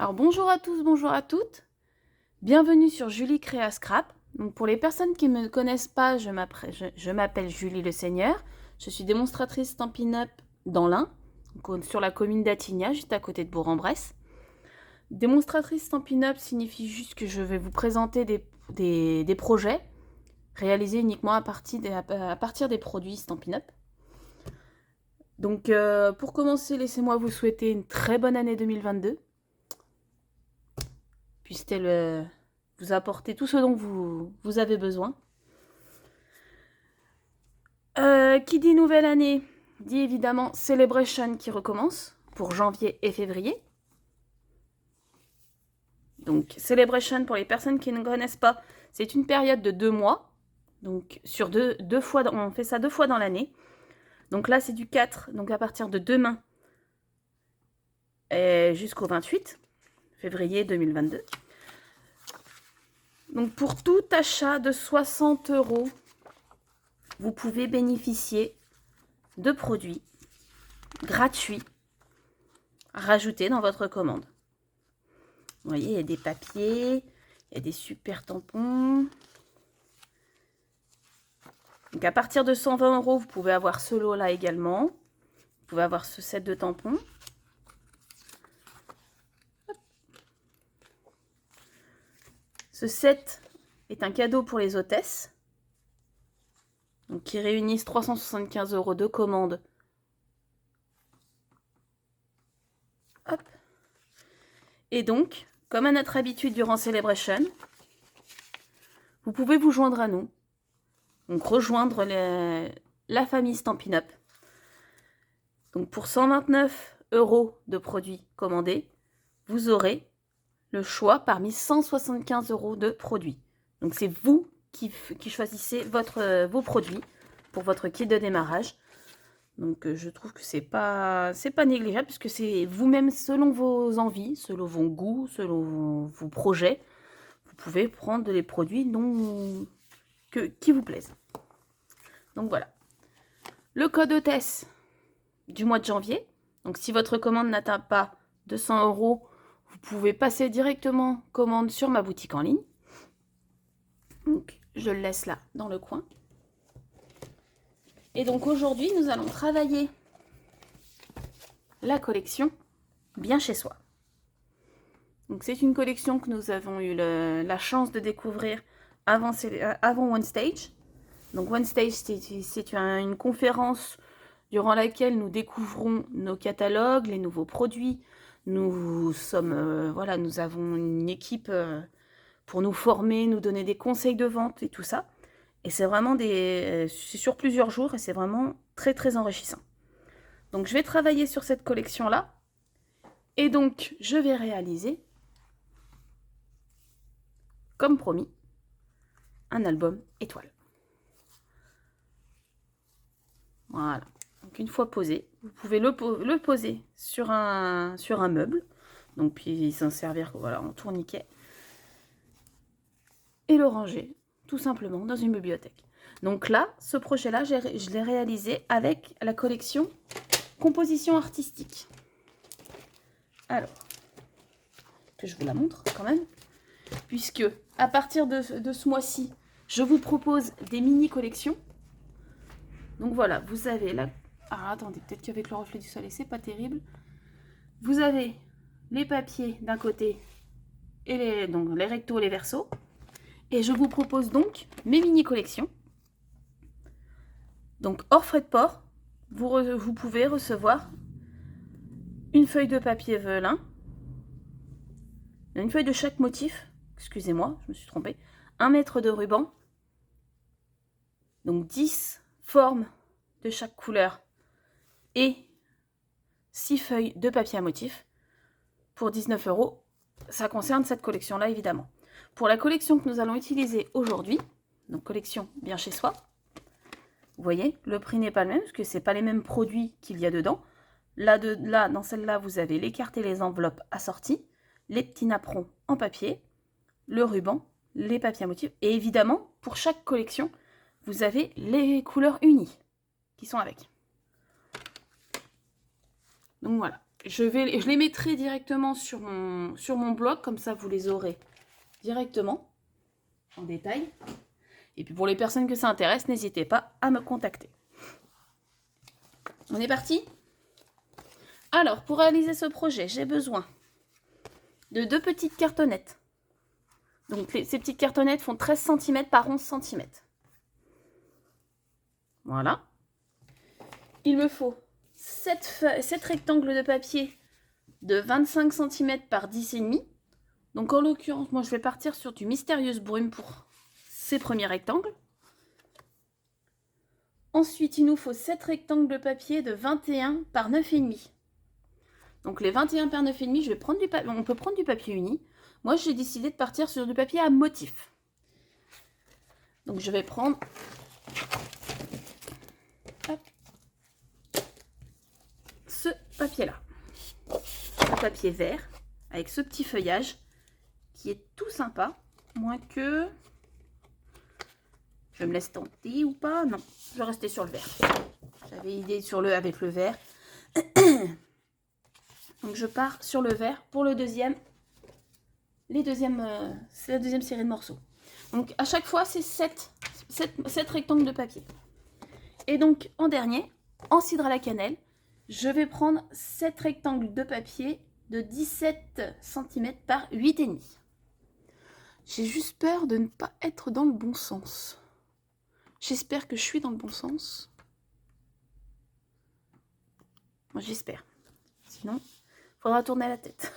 Alors bonjour à tous, bonjour à toutes. Bienvenue sur Julie Créa Scrap. Donc pour les personnes qui ne me connaissent pas, je m'appelle Julie Le Seigneur. Je suis démonstratrice Stampin' Up dans l'Ain, sur la commune d'Attignas, juste à côté de Bourg-en-Bresse. Démonstratrice Stampin' Up signifie juste que je vais vous présenter des projets réalisés uniquement à partir des produits Stampin' Up. Donc pour commencer, laissez-moi vous souhaiter une très bonne année 2022. Puisse-t-elle vous apporter tout ce dont vous avez besoin. Qui dit nouvelle année, dit évidemment Celebration qui recommence pour janvier et février. Donc Celebration, pour les personnes qui ne connaissent pas, c'est une période de 2 mois. Donc sur deux fois, on fait ça 2 fois dans l'année. Donc là c'est du 4, donc à partir de demain jusqu'au 28 février 2022. Donc pour tout achat de 60 €, vous pouvez bénéficier de produits gratuits à rajouter dans votre commande. Vous voyez, il y a des papiers, il y a des super tampons. Donc à partir de 120 €, vous pouvez avoir ce lot-là également. Vous pouvez avoir ce set de tampons. Hop. Ce set est un cadeau pour les hôtesses, donc qui réunissent 375 € de commande. Hop. Et donc, comme à notre habitude durant Celebration, vous pouvez vous joindre à nous. Donc rejoindre la famille Stampin' Up. Donc pour 129 € de produits commandés, vous aurez le choix parmi 175 € de produits. Donc c'est vous qui choisissez vos produits pour votre kit de démarrage. Donc je trouve que c'est pas négligeable puisque c'est vous-même, selon vos envies, selon vos goûts, selon vos projets, vous pouvez prendre les produits qui vous plaisent. Donc voilà. Le code hôtesse du mois de janvier. Donc si votre commande n'atteint pas 200 €, vous pouvez passer directement commande sur ma boutique en ligne. Donc je le laisse là dans le coin. Et donc aujourd'hui, nous allons travailler la collection Bien chez soi. Donc c'est une collection que nous avons eu la chance de découvrir avant One Stage. Donc One Stage, c'est une conférence durant laquelle nous découvrons nos catalogues, les nouveaux produits. Nous avons une équipe pour nous former, nous donner des conseils de vente et tout ça. Et c'est vraiment c'est sur plusieurs jours et c'est vraiment très très enrichissant. Donc je vais travailler sur cette collection-là. Et donc je vais réaliser, comme promis, un album étoile. Voilà. Donc une fois posé, vous pouvez le poser sur un meuble. Donc puis s'en servir en tourniquet. Et le ranger tout simplement dans une bibliothèque. Donc là, ce projet-là, je l'ai réalisé avec la collection Composition artistique. Alors, que je vous la montre quand même, puisque à partir de ce mois-ci, je vous propose des mini-collections. Donc voilà, vous avez là... Ah, attendez, peut-être qu'avec le reflet du soleil, c'est pas terrible. Vous avez les papiers d'un côté et les rectos et les versos. Et je vous propose donc mes mini-collections. Donc hors frais de port, vous pouvez recevoir une feuille de papier velin, une feuille de chaque motif, excusez-moi, je me suis trompée, 1 mètre de ruban, donc 10 formes de chaque couleur et 6 feuilles de papier à motif pour 19 €. Ça concerne cette collection-là évidemment. Pour la collection que nous allons utiliser aujourd'hui, donc collection Bien chez soi, vous voyez, le prix n'est pas le même parce que ce n'est pas les mêmes produits qu'il y a dedans. Là, dans celle-là, vous avez les cartes et les enveloppes assorties, les petits napperons en papier, le ruban, les papiers à motifs. Et évidemment, pour chaque collection, vous avez les couleurs unies qui sont avec. Donc voilà. je les mettrai directement sur mon blog, comme ça vous les aurez directement, en détail. Et puis pour les personnes que ça intéresse, n'hésitez pas à me contacter. On est parti? Alors, pour réaliser ce projet, j'ai besoin de 2 petites cartonnettes. Donc ces petites cartonnettes font 13 cm par 11 cm. Voilà. Il me faut 7 rectangles de papier de 25 cm par 10,5. Donc en l'occurrence, moi je vais partir sur du Mystérieuse Brume pour ces premiers rectangles. Ensuite, il nous faut 7 rectangles de papier de 21 par 9,5. Donc les 21 par 9,5, je vais prendre du papier. On peut prendre du papier uni. Moi, j'ai décidé de partir sur du papier à motif. Donc je vais prendre ce papier-là. Un papier vert avec ce petit feuillage qui est tout sympa. Moins que... Je me laisse tenter ou pas? Non, je vais rester sur le vert. J'avais idée avec le vert. Donc je pars sur le vert pour le deuxième. C'est la deuxième série de morceaux. Donc à chaque fois, c'est 7 rectangles de papier. Et donc en dernier, en cidre à la cannelle, je vais prendre 7 rectangles de papier de 17 cm par 8,5. J'ai juste peur de ne pas être dans le bon sens. J'espère que je suis dans le bon sens. Moi, j'espère. Sinon, il faudra tourner la tête.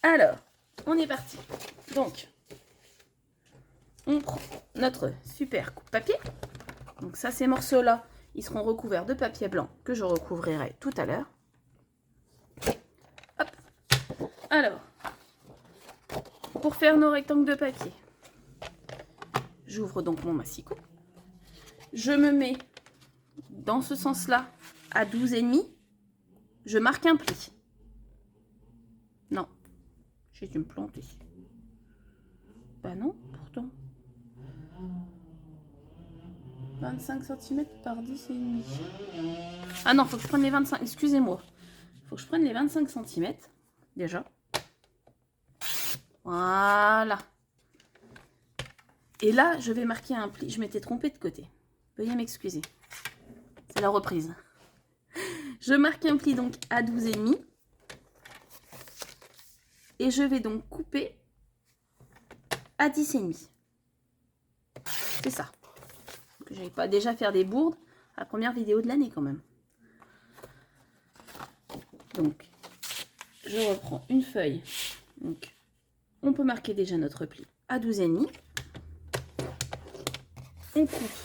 Alors, on est parti. Donc, on prend notre super coupe-papier. Donc ça, ces morceaux-là, ils seront recouverts de papier blanc que je recouvrirai tout à l'heure. Hop. Alors, pour faire nos rectangles de papier, j'ouvre donc mon massicot. Je me mets dans ce sens-là à 12,5. Je marque un pli. Non, j'ai dû me planter. Bah non, pourtant. 25 cm par 10,5. Ah non, faut que je prenne les 25. Excusez-moi. Faut que je prenne les 25 cm. Déjà. Voilà. Et là, je vais marquer un pli. Je m'étais trompée de côté. Veuillez m'excuser. C'est la reprise. Je marque un pli donc à 12,5. Et je vais donc couper à 10,5. C'est ça. Que j'avais pas déjà faire des bourdes à la première vidéo de l'année quand même. Donc, je reprends une feuille. Donc, on peut marquer déjà notre pli à 12,5. On coupe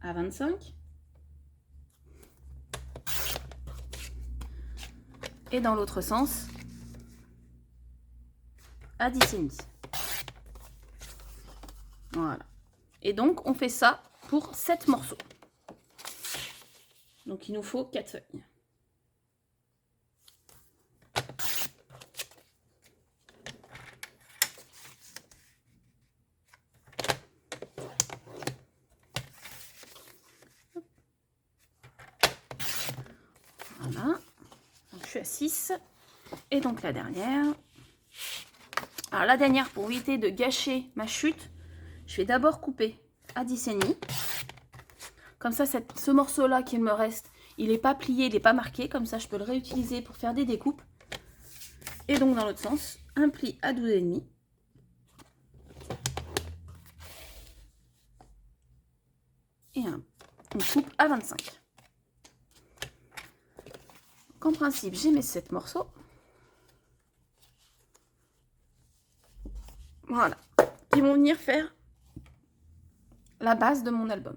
à 25. Et dans l'autre sens, à 10,5. Voilà. Et donc, on fait ça pour 7 morceaux. Donc, il nous faut 4 feuilles. Voilà. Donc, je suis à 6. Et donc, la dernière. Alors, la dernière, pour éviter de gâcher ma chute, je vais d'abord couper à 10,5. Comme ça, ce morceau-là qu'il me reste, il n'est pas plié, il n'est pas marqué. Comme ça, je peux le réutiliser pour faire des découpes. Et donc, dans l'autre sens, un pli à 12,5. Et on coupe à 25. Donc, en principe, j'ai mes 7 morceaux. Voilà. Qui vont venir faire la base de mon album.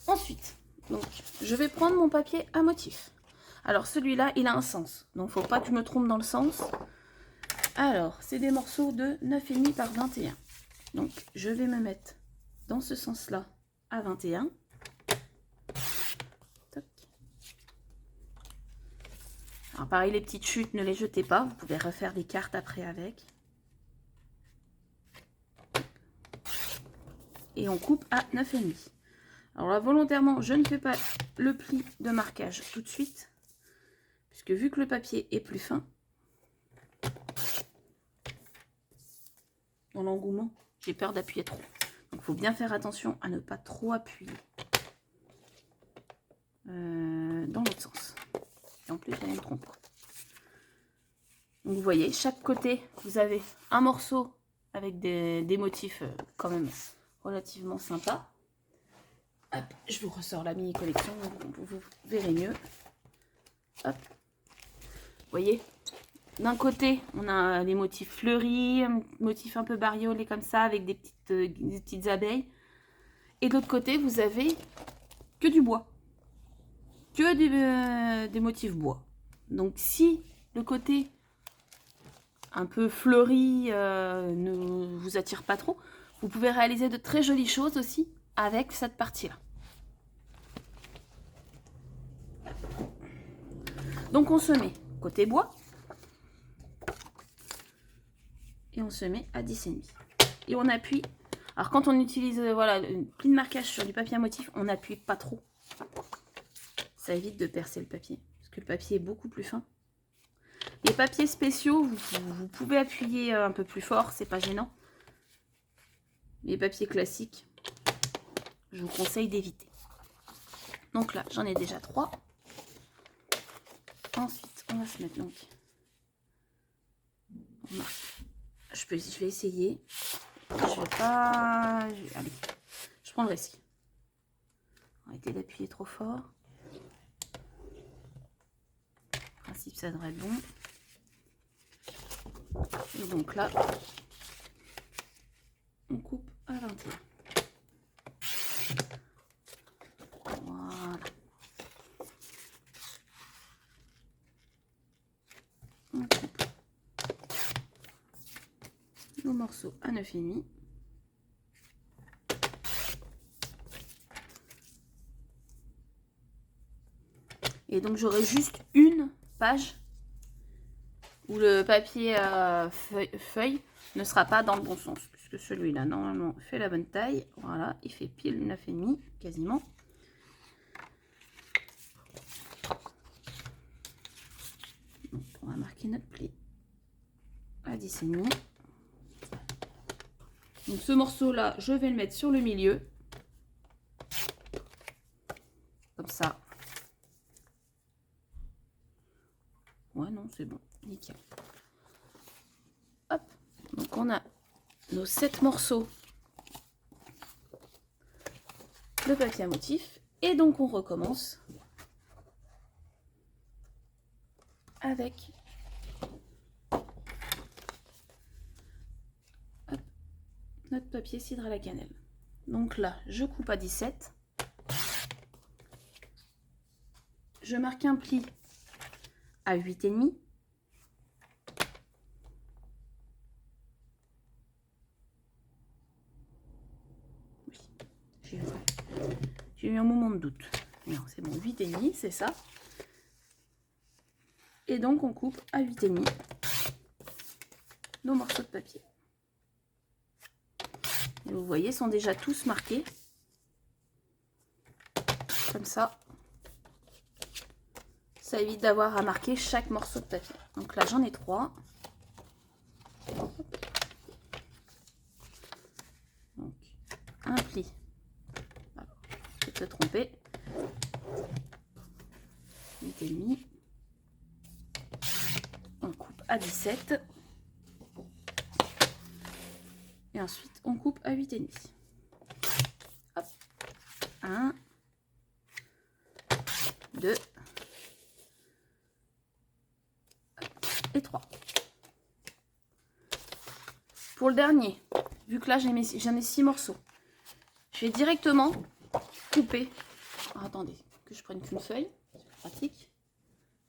Ensuite, donc, je vais prendre mon papier à motif. Alors, celui-là, il a un sens. Donc, il ne faut pas que je me trompe dans le sens. Alors, c'est des morceaux de 9,5 par 21. Donc, je vais me mettre dans ce sens-là à 21. Toc. Alors, pareil, les petites chutes, ne les jetez pas. Vous pouvez refaire des cartes après avec. Et on coupe à 9,5. Alors là, volontairement, je ne fais pas le pli de marquage tout de suite. puisque vu que le papier est plus fin, dans l'engouement, j'ai peur d'appuyer trop. Donc il faut bien faire attention à ne pas trop appuyer dans l'autre sens. Et en plus, j'allais me tromper. Donc vous voyez, chaque côté, vous avez un morceau avec des motifs quand même relativement sympas. Hop, je vous ressors la mini collection, vous verrez mieux. Hop, vous voyez, d'un côté, on a les motifs fleuris, motifs un peu bariolés comme ça, avec des petites abeilles. Et de l'autre côté, vous avez que du bois, que des motifs bois. Donc si le côté un peu fleuri ne vous attire pas trop, vous pouvez réaliser de très jolies choses aussi avec cette partie-là. Donc on se met côté bois et on se met à 10,5. Et on appuie. Alors quand on utilise voilà, une pli de marquage sur du papier à motif, on n'appuie pas trop. Ça évite de percer le papier, parce que le papier est beaucoup plus fin. Les papiers spéciaux, vous pouvez appuyer un peu plus fort, c'est pas gênant. Les papiers classiques, je vous conseille d'éviter. Donc là, j'en ai déjà 3. Ensuite, on va se mettre donc. Je vais essayer. Je vais pas. Allez, je prends le risque. Arrêtez d'appuyer trop fort. En principe, ça devrait être bon. Et donc là, on coupe à 21. Voilà. On coupe nos morceaux à 9,5. Et donc j'aurai juste une page où le papier feuille ne sera pas dans le bon sens, puisque celui-là normalement fait la bonne taille. Voilà, il fait pile 9,5 quasiment. Donc, on va marquer notre pli à 10,5. Donc ce morceau là, je vais le mettre sur le milieu, comme ça. Ouais, non, c'est bon, nickel. Hop, donc on a nos 7 morceaux de papier à motif. Et donc on recommence avec hop, notre papier cidre à la cannelle. Donc là, je coupe à 17. Je marque un pli à 8,5. Oui, j'ai eu un moment de doute. Non, c'est bon, 8,5, c'est ça. Et donc on coupe à 8,5 nos morceaux de papier. Et vous voyez, sont déjà tous marqués. Comme ça. Ça évite d'avoir à marquer chaque morceau de papier. Donc là, j'en ai 3. Donc, un pli. Alors, je vais te tromper. 8,5. On coupe à 17. Et ensuite, on coupe à 8,5. Hop. 1, 2 et 3. Pour le dernier, vu que là j'en ai 6 morceaux, je vais directement couper. Alors, attendez, que je prenne qu'une feuille, c'est pratique.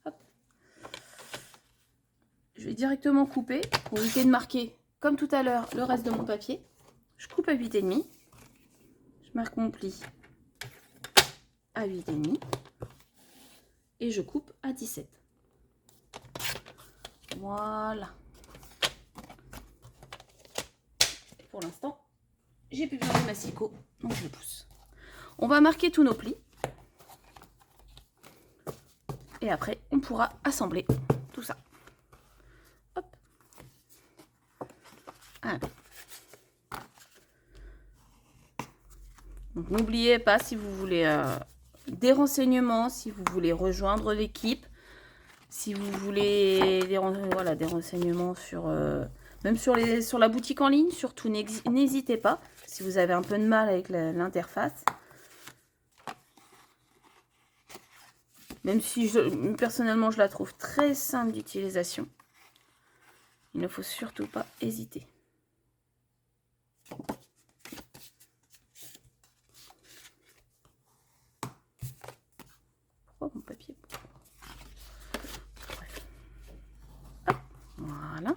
Hop. Je vais directement couper pour éviter de marquer, comme tout à l'heure, le reste de mon papier. Je coupe à 8,5. Je marque mon pli à 8,5 et je coupe à 17. Voilà. Pour l'instant, j'ai plus besoin de massicot, donc je le pousse. On va marquer tous nos plis. Et après, on pourra assembler tout ça. Hop. Allez. Donc n'oubliez pas, si vous voulez des renseignements, si vous voulez rejoindre l'équipe, si vous voulez des renseignements sur même sur la boutique en ligne, surtout n'hésitez pas. Si vous avez un peu de mal avec l'interface, même si personnellement je la trouve très simple d'utilisation, il ne faut surtout pas hésiter. Oh, mon papier. Bref. Hop, voilà.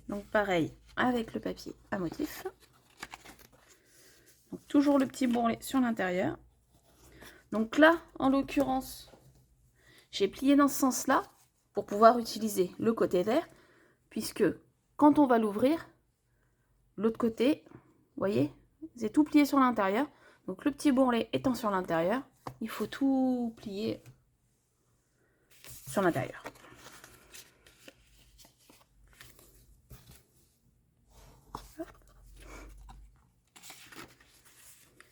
Donc pareil avec le papier à motif. Donc toujours le petit bourrelet sur l'intérieur. Donc là, en l'occurrence, j'ai plié dans ce sens-là pour pouvoir utiliser le côté vert, puisque quand on va l'ouvrir, l'autre côté, vous voyez, c'est tout plié sur l'intérieur. Donc le petit bourrelet étant sur l'intérieur, il faut tout plier sur l'intérieur.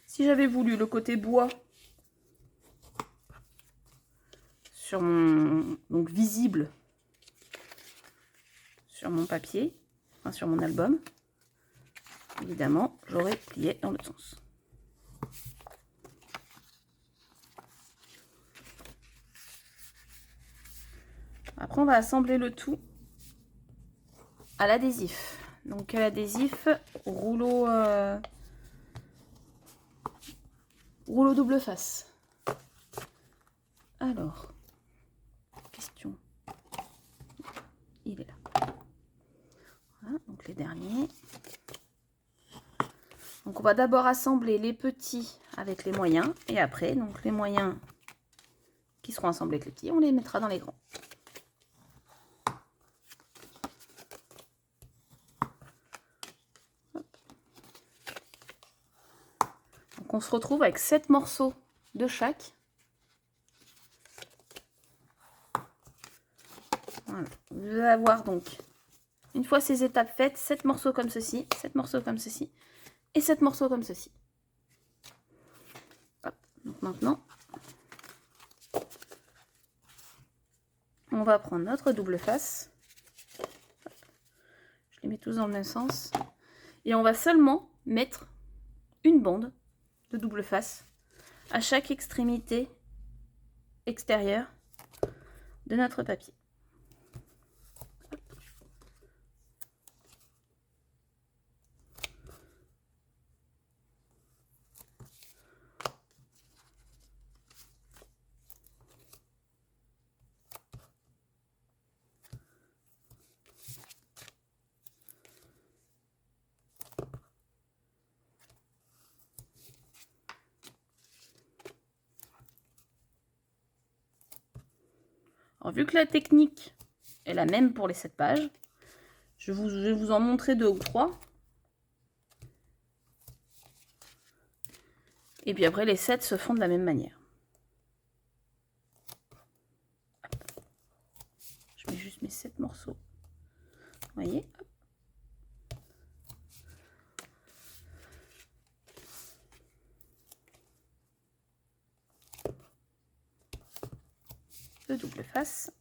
Si j'avais voulu le côté bois sur mon, donc visible sur mon papier, enfin sur mon album, évidemment, j'aurais plié dans l'autre sens. Après, on va assembler le tout à l'adhésif. Donc, à l'adhésif, rouleau double face. Alors, question. Il est là. Voilà, donc les derniers. Donc, on va d'abord assembler les petits avec les moyens. Et après, donc les moyens qui seront assemblés avec les petits, on les mettra dans les grands. Donc, on se retrouve avec 7 morceaux de chaque. Voilà. Vous allez avoir donc, une fois ces étapes faites, 7 morceaux comme ceci, 7 morceaux comme ceci, et 7 morceaux comme ceci. Hop. Donc maintenant, on va prendre notre double face. Je les mets tous dans le même sens. Et on va seulement mettre une bande de double face à chaque extrémité extérieure de notre papier. Alors, vu que la technique est la même pour les 7 pages, je vais vous en montrer 2 ou 3. Et puis après, les 7 se font de la même manière. Je mets juste mes 7 morceaux. Vous voyez? Hop. De double face.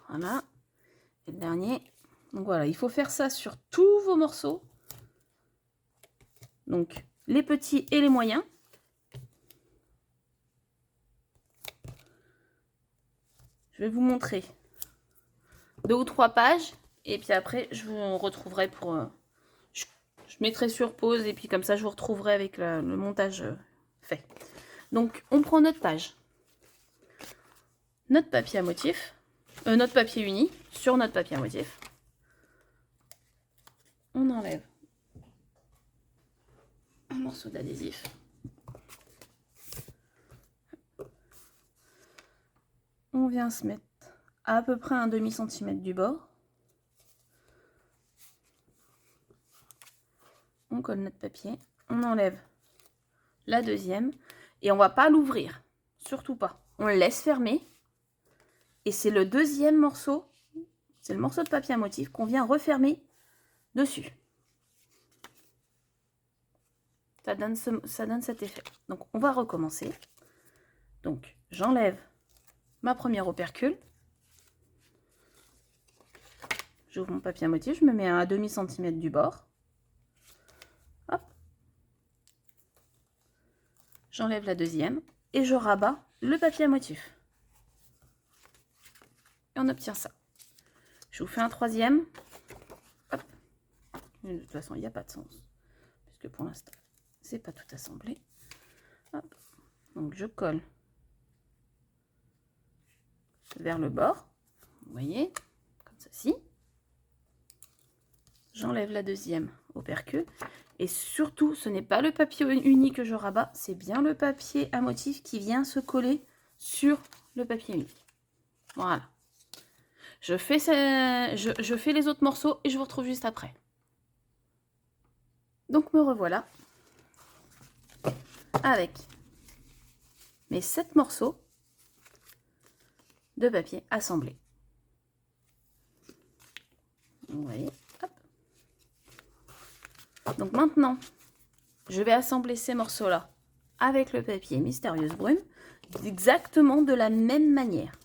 Voilà. Et le dernier. Donc voilà, il faut faire ça sur tous vos morceaux. Donc les petits et les moyens. Je vais vous montrer 2 ou 3 pages. Et puis après, je vous retrouverai pour... je mettrai sur pause et puis comme ça, je vous retrouverai avec le montage fait. Donc, on prend notre page. Notre papier à motif. Notre papier uni sur notre papier à motif. On enlève un morceau d'adhésif. vient se mettre à peu près un demi-centimètre du bord. On colle notre papier, on enlève la deuxième et on va pas l'ouvrir, surtout pas. On le laisse fermer et c'est le deuxième morceau, c'est le morceau de papier à motif qu'on vient refermer dessus. Ça donne cet effet. Donc on va recommencer. Donc j'enlève ma première opercule. J'ouvre mon papier à motif, je me mets à un demi-centimètre du bord. Hop. J'enlève la deuxième et je rabats le papier à motif. Et on obtient ça. Je vous fais un troisième. Hop. Mais de toute façon, il n'y a pas de sens. Puisque pour l'instant, c'est pas tout assemblé. Hop. Donc je colle vers le bord. Vous voyez, comme ceci. J'enlève la deuxième opercule. Et surtout, ce n'est pas le papier uni que je rabats, c'est bien le papier à motif qui vient se coller sur le papier uni. Voilà. Je fais les autres morceaux et je vous retrouve juste après. Donc me revoilà avec mes 7 morceaux de papier assemblés. Vous voyez, hop. Donc maintenant, je vais assembler ces morceaux-là avec le papier Mystérieuse Brume, exactement de la même manière.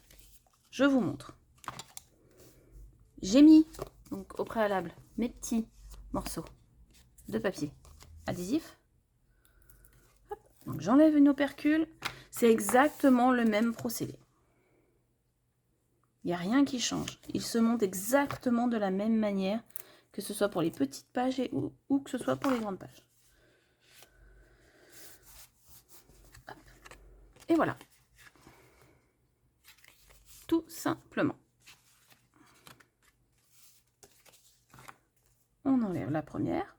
Je vous montre. J'ai mis donc au préalable mes petits morceaux de papier adhésif. Hop. Donc j'enlève une opercule. C'est exactement le même procédé. Il n'y a rien qui change. Il se monte exactement de la même manière, que ce soit pour les petites pages ou que ce soit pour les grandes pages. Hop. Et voilà. Tout simplement. On enlève la première.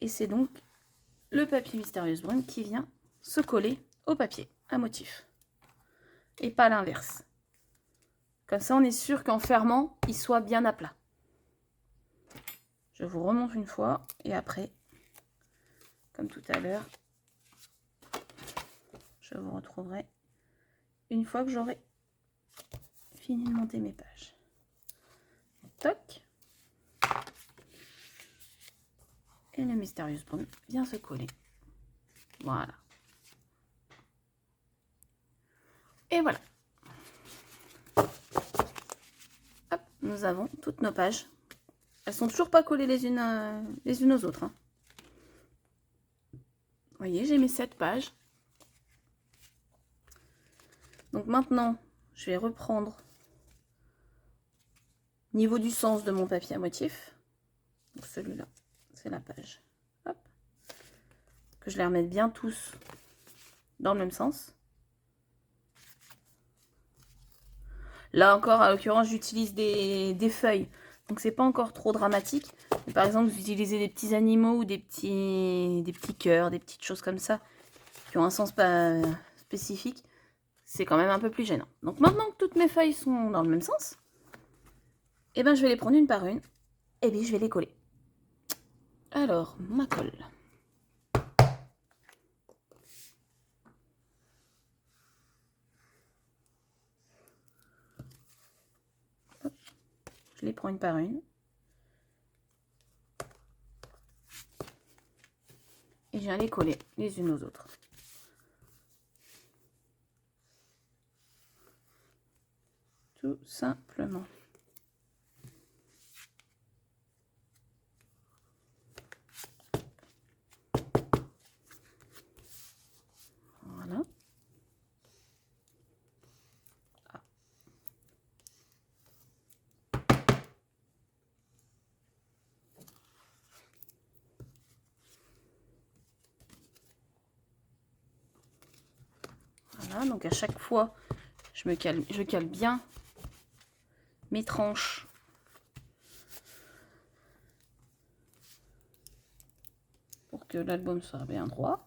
Et c'est donc le papier Mystérieuse Brume qui vient se coller au papier à motif. Et pas l'inverse. Comme ça, on est sûr qu'en fermant, il soit bien à plat. Je vous remonte une fois et après, comme tout à l'heure, je vous retrouverai une fois que j'aurai fini de monter mes pages. Toc. Et le Mystérieuse Brume vient se coller. Voilà. Et voilà. Hop, nous avons toutes nos pages. Elles sont toujours pas collées les unes aux autres. Hein. Vous voyez, j'ai mes 7 pages. Donc maintenant, je vais reprendre niveau du sens de mon papier à motif. Donc celui-là, c'est la page. Hop. Que je les remette bien tous dans le même sens. Là encore, à l'occurrence, j'utilise des feuilles. Donc c'est pas encore trop dramatique. Mais par exemple, vous utilisez des petits animaux ou des petits cœurs, des petites choses comme ça, qui ont un sens pas spécifique. C'est quand même un peu plus gênant. Donc maintenant que toutes mes feuilles sont dans le même sens, et ben je vais les prendre une par une. Et puis je vais les coller. Alors, ma colle. Hop. Je les prends une par une. Et je viens les coller les unes aux autres. Tout simplement. Voilà. Ah. Voilà, donc à chaque fois, je cale bien mes tranches que l'album soit bien droit.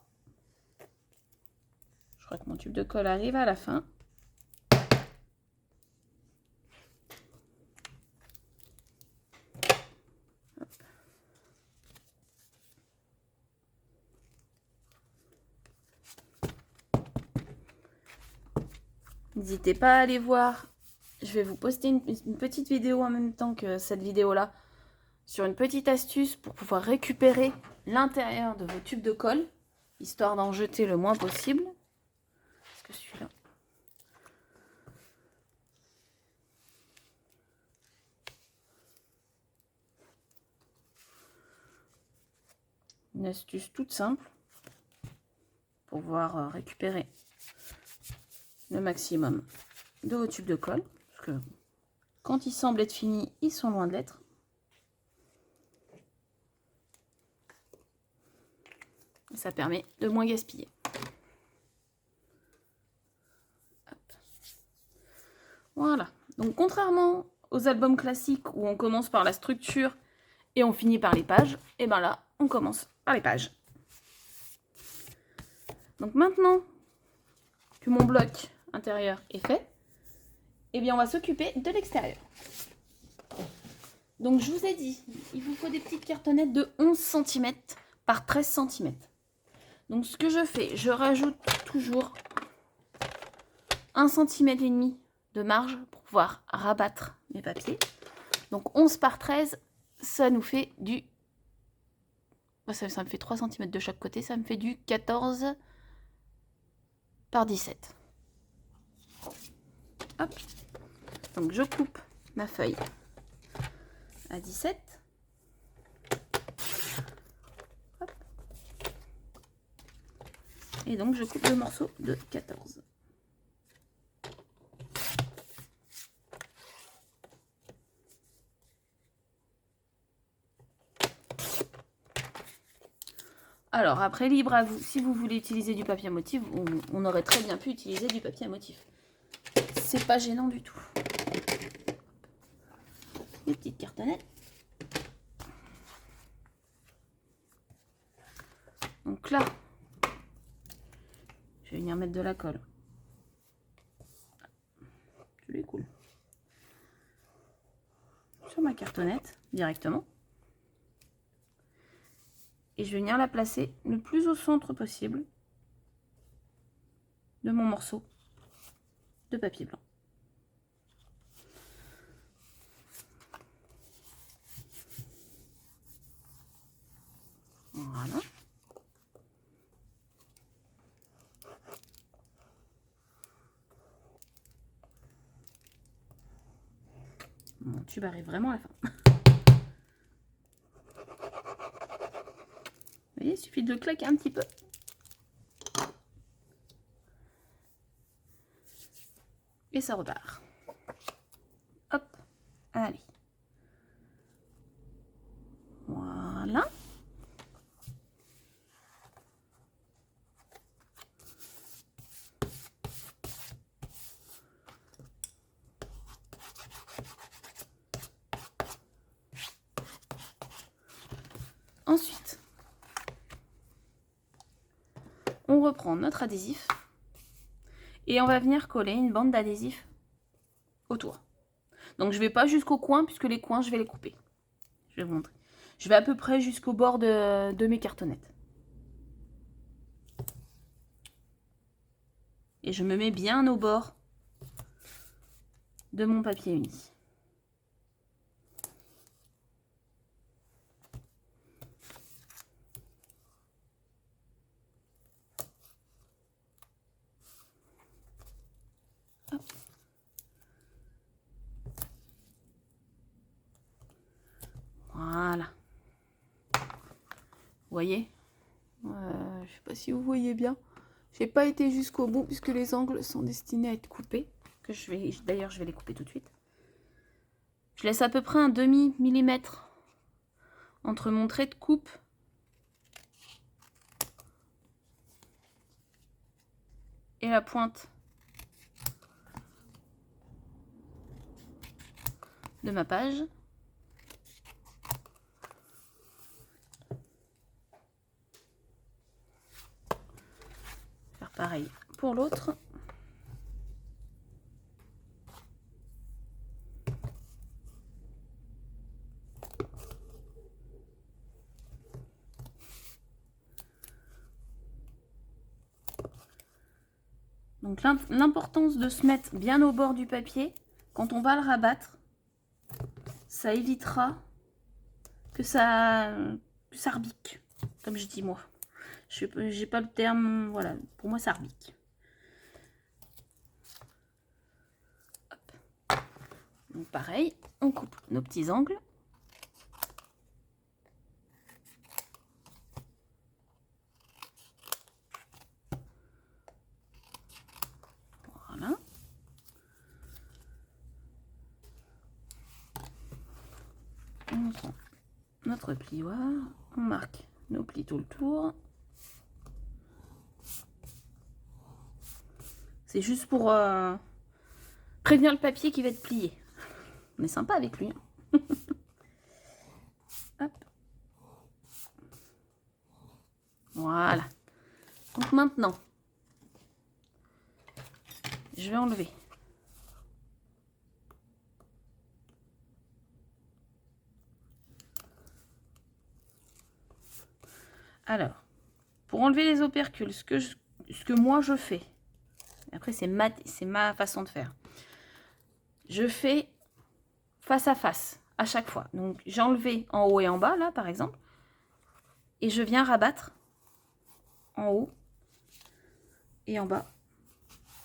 Je crois que mon tube de colle arrive à la fin. N'hésitez pas à aller voir. Je vais vous poster une petite vidéo en même temps que cette vidéo-là sur une petite astuce pour pouvoir récupérer l'intérieur de vos tubes de colle, histoire d'en jeter le moins possible. Parce que celui-là... Une astuce toute simple pour pouvoir récupérer le maximum de vos tubes de colle. Parce que quand ils semblent être finis, ils sont loin de l'être. Ça permet de moins gaspiller. Hop. Voilà. Donc contrairement aux albums classiques où on commence par la structure et on finit par les pages, et bien là, on commence par les pages. Donc maintenant que mon bloc intérieur est fait, et bien on va s'occuper de l'extérieur. Donc je vous ai dit, il vous faut des petites cartonnettes de 11 cm par 13 cm. Donc ce que je fais, je rajoute toujours 1,5 cm de marge pour pouvoir rabattre mes papiers. Donc 11 par 13, ça nous fait du... Ça me fait 3 cm de chaque côté, ça me fait du 14 par 17. Hop. Donc je coupe ma feuille à 17. Hop. Et donc je coupe le morceau de 14. Alors après, libre à vous, si vous voulez utiliser du papier à motif, on aurait très bien pu utiliser du papier à motif. C'est pas gênant du tout. Les petites cartonnettes. Donc là, je vais venir mettre de la colle. Je les coule sur ma cartonnette directement. Et je vais venir la placer le plus au centre possible de mon morceau de papier blanc. Voilà. Mon tube arrive vraiment à la fin. Vous voyez, il suffit de le claquer un petit peu. Et ça repart. Hop, allez. Voilà. Ensuite, on reprend notre adhésif et on va venir coller une bande d'adhésif autour. Donc je vais pas jusqu'au coin puisque les coins je vais les couper. Je vais vous montrer. Je vais à peu près jusqu'au bord de mes cartonnettes. Et je me mets bien au bord de mon papier uni. Hop. Voilà. Vous voyez, je ne sais pas si vous voyez bien. J'ai pas été jusqu'au bout puisque les angles sont destinés à être coupés. D'ailleurs, je vais les couper tout de suite. Je laisse à peu près un demi-millimètre entre mon trait de coupe et la pointe de ma page. pour l'autre. Donc l'importance de se mettre bien au bord du papier, quand on va le rabattre, ça évitera que ça rebique, comme je dis moi. J'ai pas le terme, voilà, pour moi ça rebique. Hop. Donc pareil, on coupe nos petits angles. Voilà. On prend notre plioir, on marque nos plis tout le tour. C'est juste pour prévenir le papier qui va être plié. On est sympa avec lui. Hein. Hop. Voilà. Donc maintenant, je vais enlever alors, pour enlever les opercules, ce que moi je fais, après c'est ma façon de faire, je fais face à face à chaque fois. Donc j'ai enlevé en haut et en bas là par exemple, et je viens rabattre en haut et en bas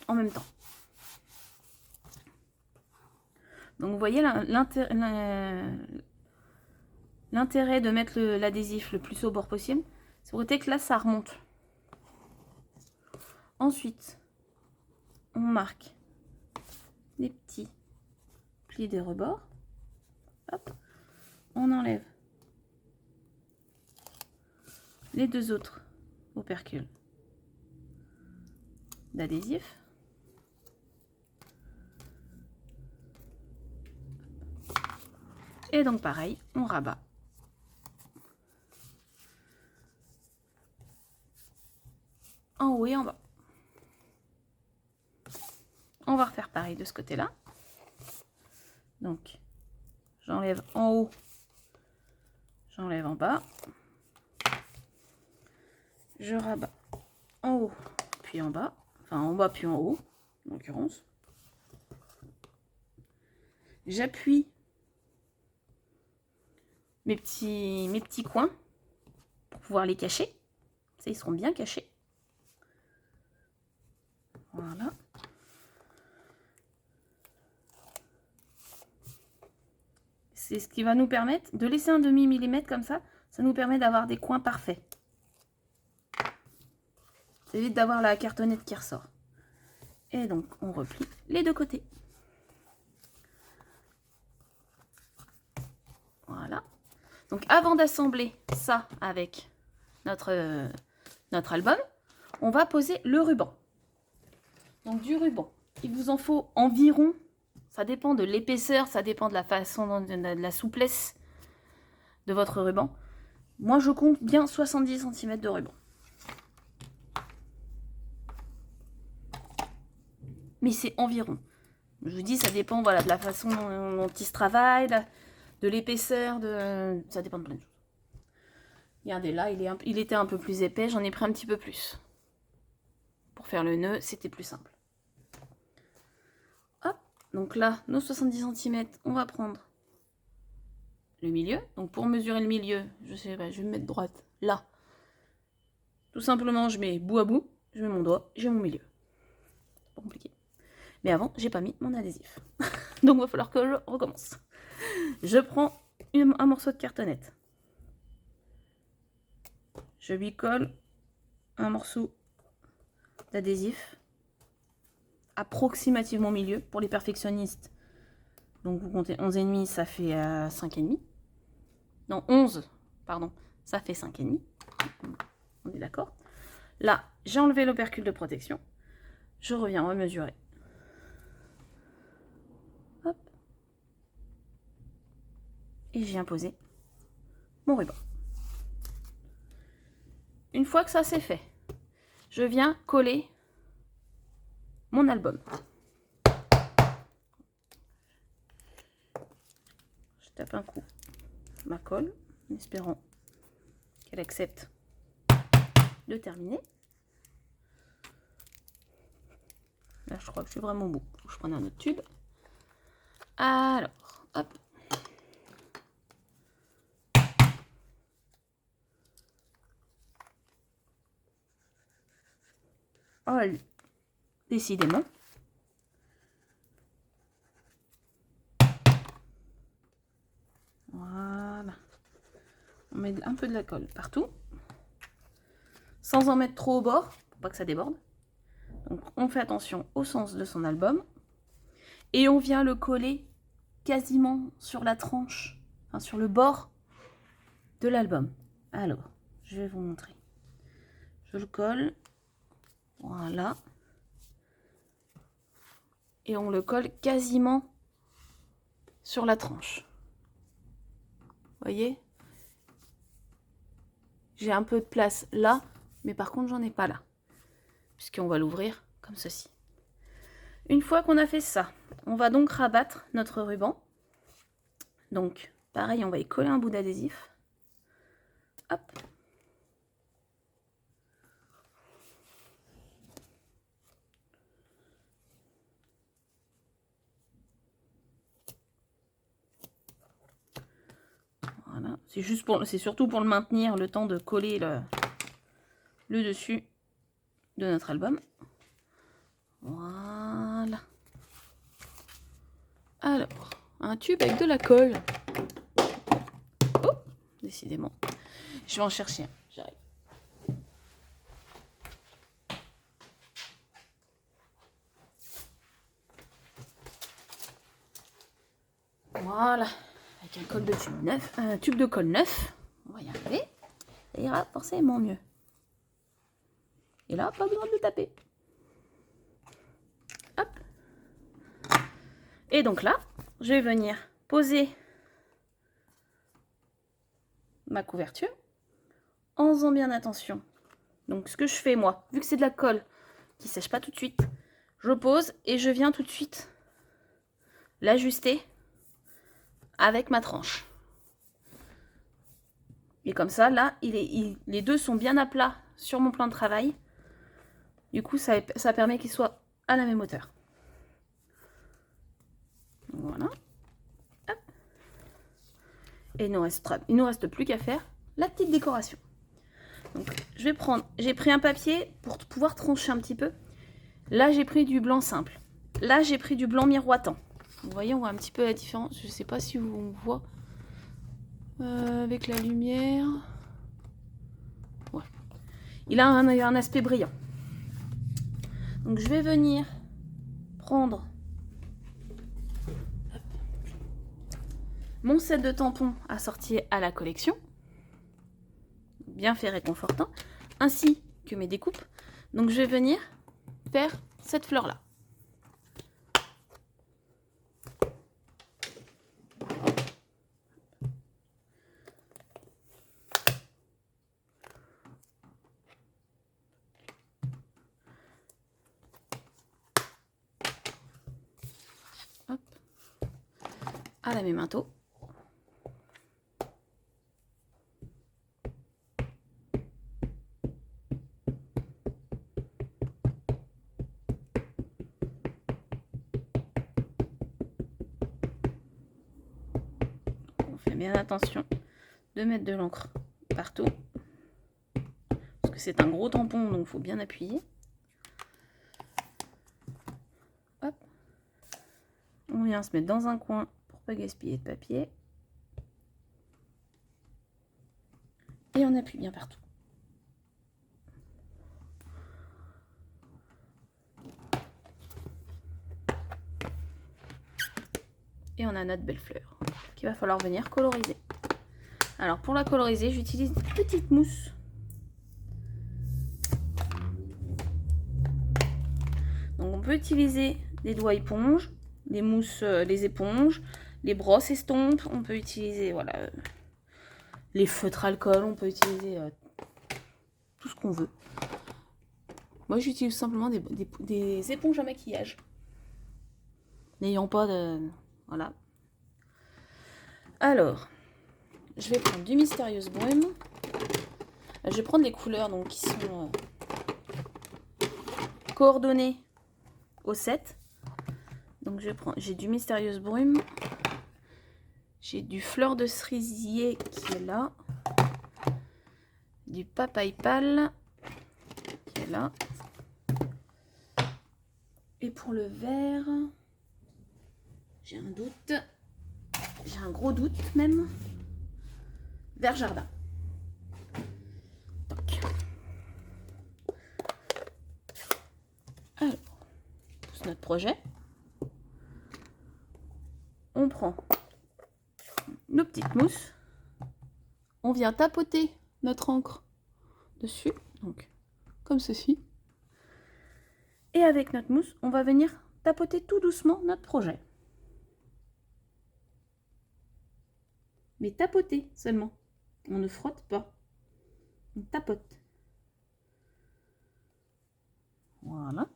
en même temps. Donc vous voyez l'intérêt de mettre l'adhésif le plus au bord possible, c'est pour éviter que là ça remonte. Ensuite, on marque les petits plis des rebords. Hop, on enlève les deux autres opercules d'adhésif. Et donc pareil, on rabat. En haut et en bas. On va refaire pareil de ce côté-là. Donc, j'enlève en haut, j'enlève en bas. Je rabats en haut, puis en bas. Enfin, en bas, puis en haut, en l'occurrence. J'appuie mes petits coins pour pouvoir les cacher. Ça, ils seront bien cachés. Voilà. C'est ce qui va nous permettre de laisser un demi-millimètre comme ça. Ça nous permet d'avoir des coins parfaits. Ça évite d'avoir la cartonnette qui ressort. Et donc, on replie les deux côtés. Voilà. Donc, avant d'assembler ça avec notre album, on va poser le ruban. Donc, du ruban, il vous en faut environ, ça dépend de l'épaisseur, ça dépend de la façon, de la souplesse de votre ruban. Moi, je compte bien 70 cm de ruban. Mais c'est environ. Je vous dis, ça dépend voilà, de la façon dont il se travaille, de l'épaisseur, ça dépend de plein de choses. Regardez là, il était un peu plus épais, j'en ai pris un petit peu plus. Pour faire le nœud, c'était plus simple. Hop, donc là, nos 70 cm, on va prendre le milieu. Donc pour mesurer le milieu, je sais pas, je vais me mettre droite, là. Tout simplement, je mets bout à bout, je mets mon doigt, j'ai mon milieu. C'est pas compliqué. Mais avant, j'ai pas mis mon adhésif. Donc il va falloir que je recommence. Je prends un morceau de cartonnette. Je lui colle un morceau d'adhésif approximativement au milieu pour les perfectionnistes. Donc vous comptez 11,5, ça fait 5,5. Non, 11, pardon, ça fait 5,5. On est d'accord. Là, j'ai enlevé l'opercule de protection. Je reviens remesurer. Hop. Et je viens poser mon ruban. Une fois que ça c'est fait, je viens coller mon album. Je tape un coup ma colle en espérant qu'elle accepte de terminer. Là, je crois que je suis vraiment beau. Faut que je prenne un autre tube. Alors, hop. Oh, décidément. Voilà. On met un peu de la colle partout. Sans en mettre trop au bord, pour pas que ça déborde. Donc, on fait attention au sens de son album. Et on vient le coller quasiment sur la tranche, enfin sur le bord de l'album. Alors, je vais vous montrer. Je le colle. Voilà. Et on le colle quasiment sur la tranche. Voyez? J'ai un peu de place là, mais par contre, j'en ai pas là. Puisqu'on va l'ouvrir comme ceci. Une fois qu'on a fait ça, on va donc rabattre notre ruban. Donc, pareil, on va y coller un bout d'adhésif. Hop. Voilà. C'est surtout pour le maintenir, le temps de coller le dessus de notre album. Voilà. Alors, un tube avec de la colle. Oh, décidément. Je vais en chercher un. J'arrive. Voilà. Avec un col de tube neuf, un tube de colle neuf. On va y arriver. Ça ira forcément mieux. Et là, pas besoin de le taper. Hop. Et donc là, je vais venir poser ma couverture en faisant bien attention. Donc ce que je fais moi, vu que c'est de la colle qui sèche pas tout de suite, je pose et je viens tout de suite l'ajuster avec ma tranche. Et comme ça, là, les deux sont bien à plat sur mon plan de travail. Du coup, ça permet qu'ils soient à la même hauteur. Voilà. Hop. Et il nous reste plus qu'à faire la petite décoration. Donc, j'ai pris un papier pour pouvoir trancher un petit peu. Là, j'ai pris du blanc simple. Là, j'ai pris du blanc miroitant. Vous voyez, on voit un petit peu la différence. Je ne sais pas si on voit avec la lumière. Ouais. Il a un aspect brillant. Donc, je vais venir prendre mon set de tampons assorti à la collection. Bien fait réconfortant. Ainsi que mes découpes. Donc, je vais venir faire cette fleur-là. Hop. À la memento. On fait bien attention de mettre de l'encre partout. Parce que c'est un gros tampon, donc il faut bien appuyer. Hop. On vient se mettre dans un coin pour pas gaspiller de papier. Et on appuie bien partout. Et on a notre belle fleur qu'il va falloir venir coloriser. Alors pour la coloriser, j'utilise une petite mousse. Donc on peut utiliser des doigts éponges, des mousses, les éponges, les brosses estompes. On peut utiliser voilà, les feutres alcool. On peut utiliser tout ce qu'on veut. Moi, j'utilise simplement des éponges à maquillage. N'ayant pas de... Voilà. Alors, je vais prendre du Mysterious Brume. Je vais prendre les couleurs donc, qui sont coordonnées au set. Donc, j'ai du Mysterious Brume. J'ai du Fleur de Cerisier qui est là. Du Papaye Pâle qui est là. Et pour le vert, j'ai un doute. J'ai un gros doute même. Vert jardin. Donc. Alors, on pousse notre projet. On prend nos petites mousses. On vient tapoter notre encre dessus. Donc, comme ceci. Et avec notre mousse, on va venir tapoter tout doucement notre projet. Mais tapoter seulement. On ne frotte pas. On tapote. Voilà.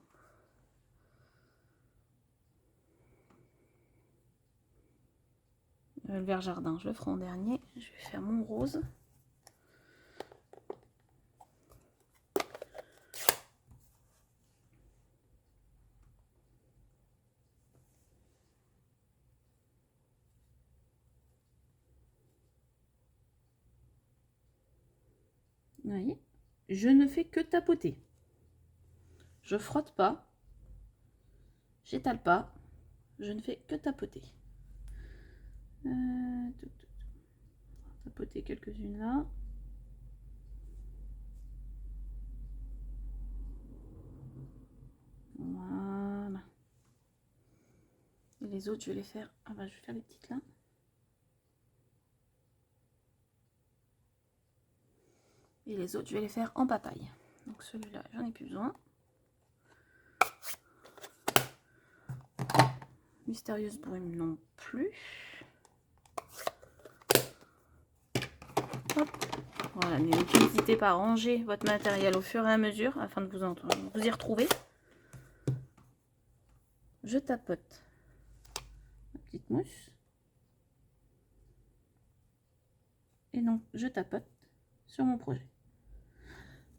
Le vert jardin, je le ferai en dernier. Je vais faire mon rose. Vous voyez, je ne fais que tapoter. Je frotte pas. J'étale pas. Je ne fais que tapoter. Tapoter quelques-unes là. Voilà. Et les autres, je vais les faire. Ah bah, je vais faire les petites là. Et les autres, je vais les faire en papaye. Donc celui-là, j'en ai plus besoin. Mystérieuse brume non plus. Hop. Voilà, n'hésitez pas à ranger votre matériel au fur et à mesure afin de vous y retrouver. Je tapote ma petite mousse. Et donc, je tapote sur mon projet.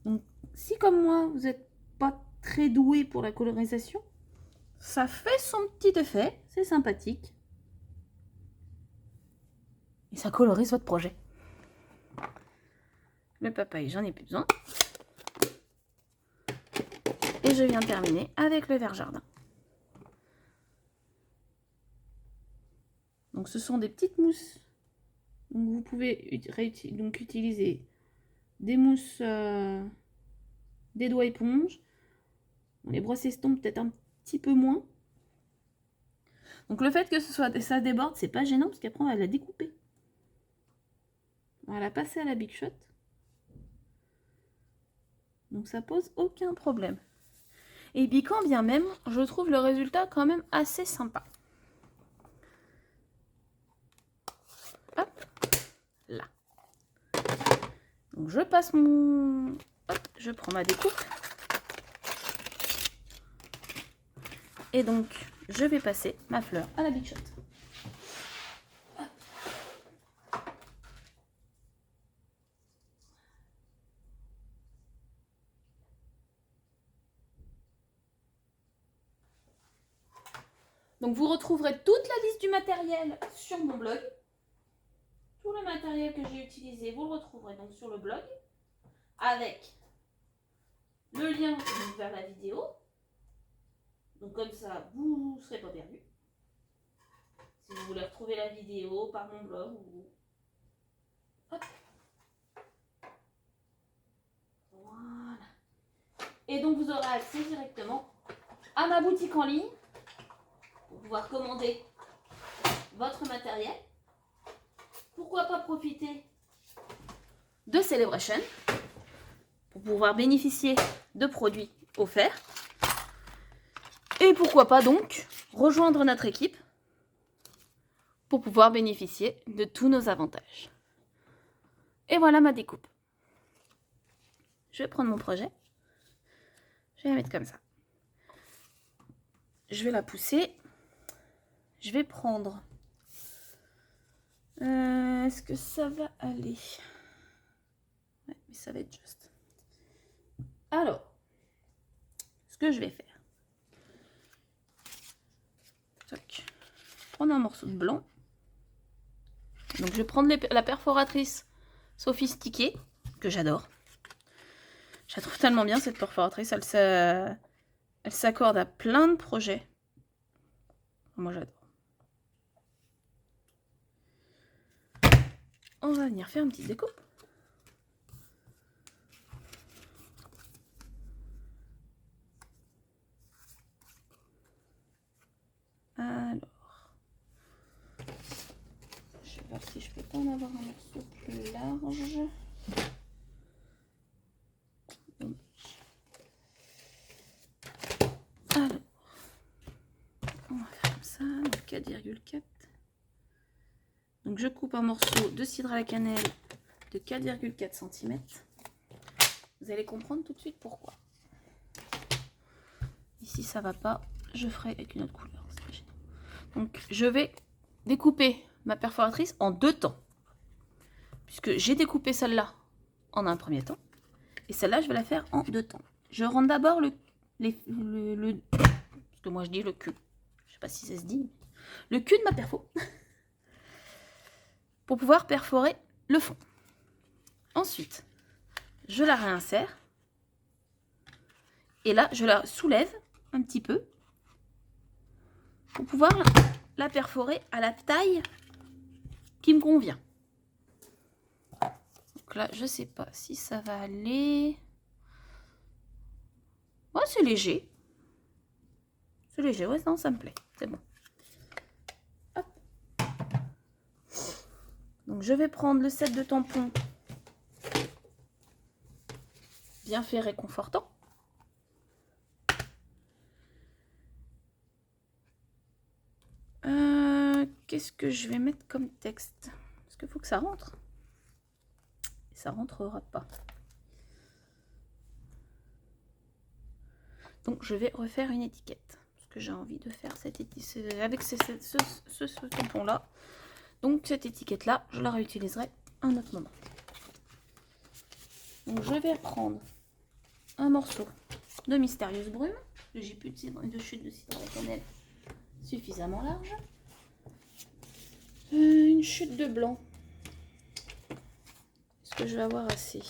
Donc, si comme moi, vous n'êtes pas très doué pour la colorisation, ça fait son petit effet, c'est sympathique. Et ça colorise votre projet. Le papaye, j'en ai plus besoin. Et je viens terminer avec le vert jardin. Donc ce sont des petites mousses. Donc vous pouvez utiliser des mousses, des doigts éponges. Les brosses estompes peut-être un petit peu moins. Donc le fait que ça déborde, c'est pas gênant parce qu'après on va la découper. On va la passer à la Big Shot. Donc ça pose aucun problème. Et puis quand bien même, je trouve le résultat quand même assez sympa. Hop, là. Donc je passe mon... Hop, je prends ma découpe. Et donc, je vais passer ma fleur à la Big Shot. Donc vous retrouverez toute la liste du matériel sur mon blog. Tout le matériel que j'ai utilisé, vous le retrouverez donc sur le blog. Avec le lien vers la vidéo. Donc comme ça, vous ne serez pas perdu. Si vous voulez retrouver la vidéo par mon blog. Hop. Voilà. Et donc vous aurez accès directement à ma boutique en ligne. Pour pouvoir commander votre matériel. Pourquoi pas profiter de Celebration pour pouvoir bénéficier de produits offerts. Et pourquoi pas donc rejoindre notre équipe pour pouvoir bénéficier de tous nos avantages. Et voilà ma découpe. Je vais prendre mon projet. Je vais la mettre comme ça. Je vais la pousser. Je vais prendre... Est-ce que ça va aller? Ouais, mais ça va être juste. Alors, ce que je vais faire. Tac. Prendre un morceau de blanc. Donc, je vais prendre la perforatrice sophistiquée, que j'adore. Je la trouve tellement bien, cette perforatrice. Elle s'accorde à plein de projets. Moi, j'adore. On va venir faire une petite découpe. Alors, je vais voir si je peux pas en avoir un morceau plus large. Alors, on va faire comme ça, 4,4. Donc, je coupe un morceau de cidre à la cannelle de 4,4 cm. Vous allez comprendre tout de suite pourquoi. Ici, ça va pas. Je ferai avec une autre couleur. Donc, je vais découper ma perforatrice en 2 temps. Puisque j'ai découpé celle-là en un premier temps. Et celle-là, je vais la faire en 2 temps. Je rentre d'abord parce que moi, je dis le cul. Je sais pas si ça se dit. Le cul de ma perfo. Pour pouvoir perforer le fond. Ensuite, je la réinsère. Et là, je la soulève un petit peu. Pour pouvoir la perforer à la taille qui me convient. Donc là, je sais pas si ça va aller. Oh, c'est léger. C'est léger, ouais, non, ça me plaît. C'est bon. Hop. Donc, je vais prendre le set de tampons bien fait, réconfortant. Qu'est-ce que je vais mettre comme texte? Parce qu'il faut que ça rentre. Et ça rentrera pas. Donc, je vais refaire une étiquette. Parce que j'ai envie de faire cette étiquette avec ce tampon-là. Donc, cette étiquette-là, je la réutiliserai à un autre moment. Donc, je vais prendre un morceau de Mystérieuse Brume. J'ai plus de chute de cidre à la cannelle suffisamment large. Une chute de blanc. Est-ce que je vais avoir assez?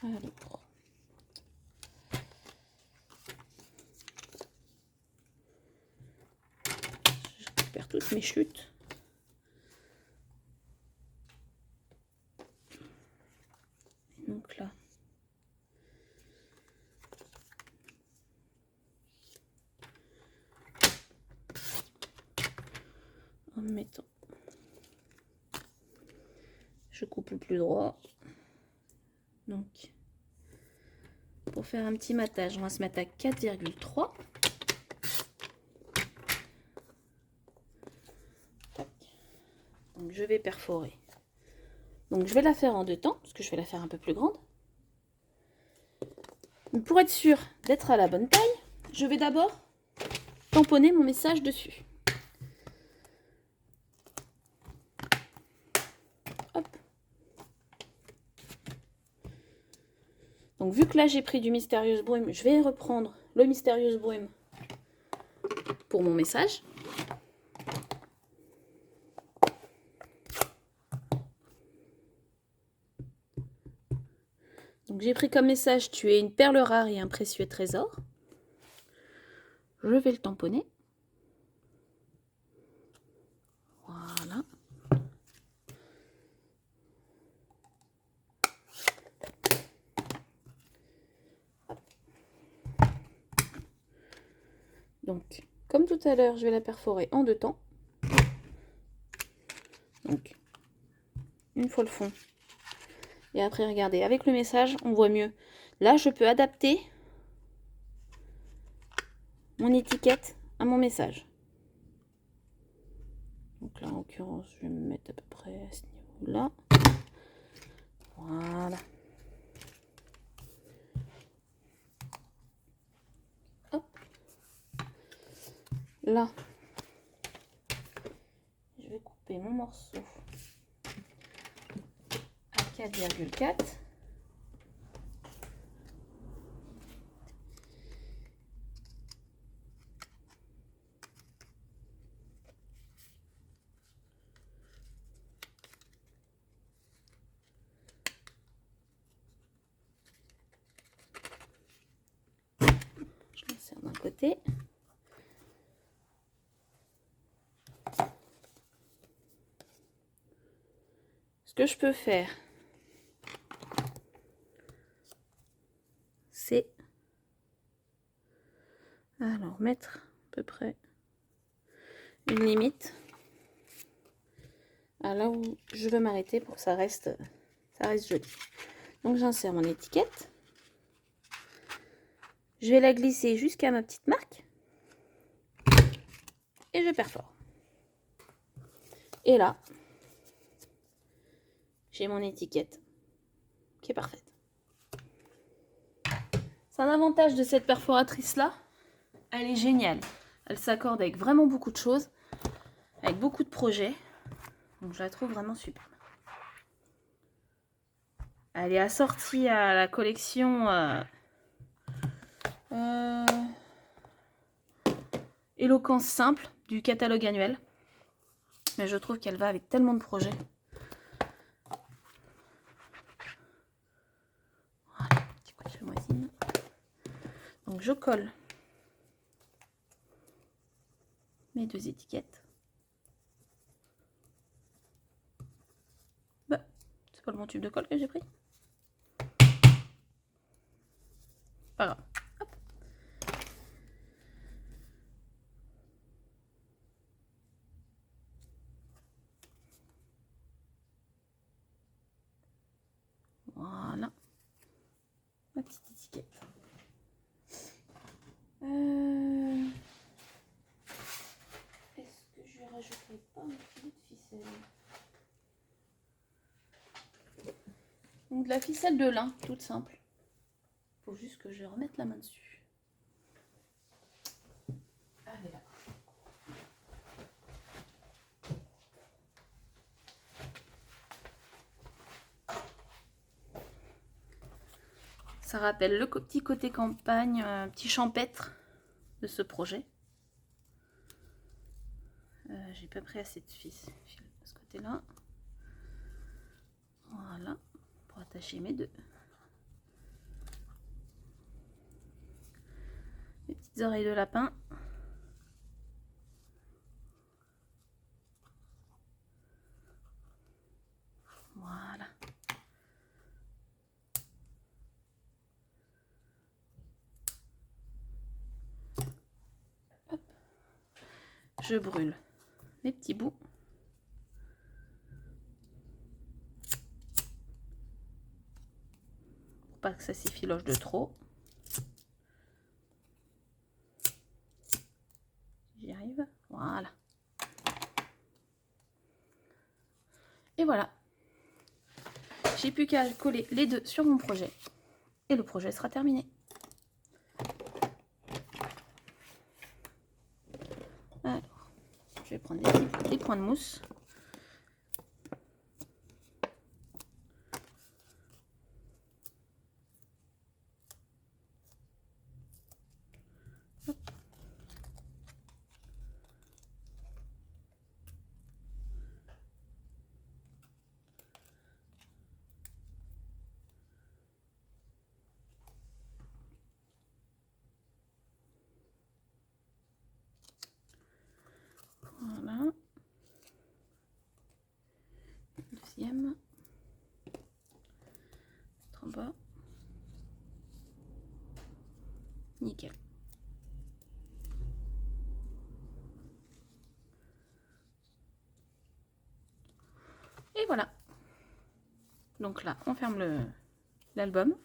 Alors. Je récupère toutes mes chutes. Donc là. En mettant. Je coupe le plus droit. Donc, pour faire un petit matage, on va se mettre à 4,3. Donc, je vais perforer. Donc, je vais la faire en 2 temps, parce que je vais la faire un peu plus grande. Donc, pour être sûr d'être à la bonne taille, je vais d'abord tamponner mon message dessus. Hop. Donc, vu que là, j'ai pris du Mystérieuse Brume, je vais reprendre le Mystérieuse Brume pour mon message. Donc, j'ai pris comme message « Tu es une perle rare et un précieux trésor ». Je vais le tamponner. Voilà. Donc, comme tout à l'heure, je vais la perforer en 2 temps. Donc, une fois le fond. Et après, regardez, avec le message, on voit mieux. Là, je peux adapter mon étiquette à mon message. Donc là, en l'occurrence, je vais me mettre à peu près à ce niveau-là. Voilà. là, je vais couper mon morceau à 4,4. Je l'insère d'un côté. Ce que je peux faire, c'est alors mettre à peu près une limite à là où je veux m'arrêter pour que ça reste joli. Donc j'insère mon étiquette. Je vais la glisser jusqu'à ma petite marque et je perfore. Et là, j'ai mon étiquette qui est parfaite. C'est un avantage de cette perforatrice là, elle est géniale. Elle s'accorde avec vraiment beaucoup de choses, avec beaucoup de projets. Donc je la trouve vraiment superbe. Elle est assortie à la collection Éloquence simple du catalogue annuel. Mais je trouve qu'elle va avec tellement de projets. Voilà, petit coup de chamoisine. Donc je colle mes deux étiquettes. Bah, c'est pas le bon tube de colle que j'ai pris. Pas grave. Hop. Voilà. Ma petite étiquette. Est-ce que je vais rajouter pas un petit bout de ficelle? Donc de la ficelle de lin, toute simple. Faut juste que je remette la main dessus. Allez là. Ça rappelle le petit côté campagne, petit champêtre de ce projet. J'ai pas pris assez de fil de ce côté-là. Voilà, pour attacher mes deux. Les petites oreilles de lapin. Voilà. Hop. Je brûle les petits bouts. Pour pas que ça s'effiloche de trop. J'y arrive. Voilà. Et voilà. J'ai plus qu'à coller les deux sur mon projet. Et le projet sera terminé. Alors, je vais prendre des points de mousse. Hop. Voilà. Deuxième. En bas. Nickel. Et voilà. Donc là, on ferme l'album.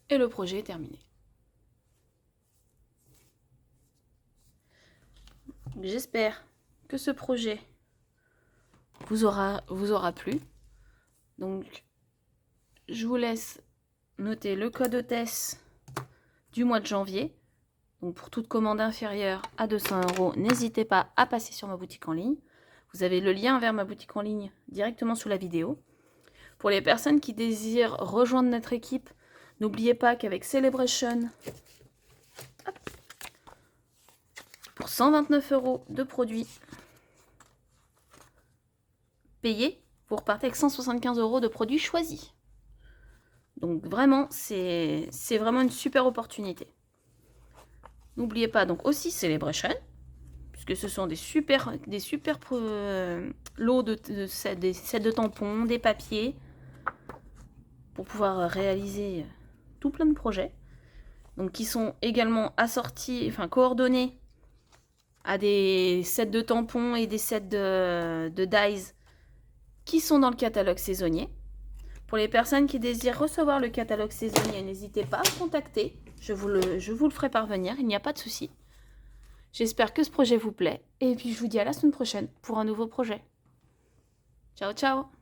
Et le projet est terminé. J'espère que ce projet vous aura plu. Donc, je vous laisse noter le code hôtesse du mois de janvier. Donc pour toute commande inférieure à 200 €, n'hésitez pas à passer sur ma boutique en ligne. Vous avez le lien vers ma boutique en ligne directement sous la vidéo. Pour les personnes qui désirent rejoindre notre équipe, n'oubliez pas qu'avec Celebration, hop, pour 129 € de produits payés, vous repartez avec 175 € de produits choisis. Donc vraiment, c'est vraiment une super opportunité. N'oubliez pas donc aussi Celebration, puisque ce sont des super lots des sets de tampons, des papiers, pour pouvoir réaliser tout plein de projets. Donc qui sont également assortis, enfin coordonnés à des sets de tampons et des sets de dies qui sont dans le catalogue saisonnier. Pour les personnes qui désirent recevoir le catalogue saisonnier, n'hésitez pas à me contacter. Je vous le ferai parvenir, il n'y a pas de souci. J'espère que ce projet vous plaît. Et puis je vous dis à la semaine prochaine pour un nouveau projet. Ciao, ciao!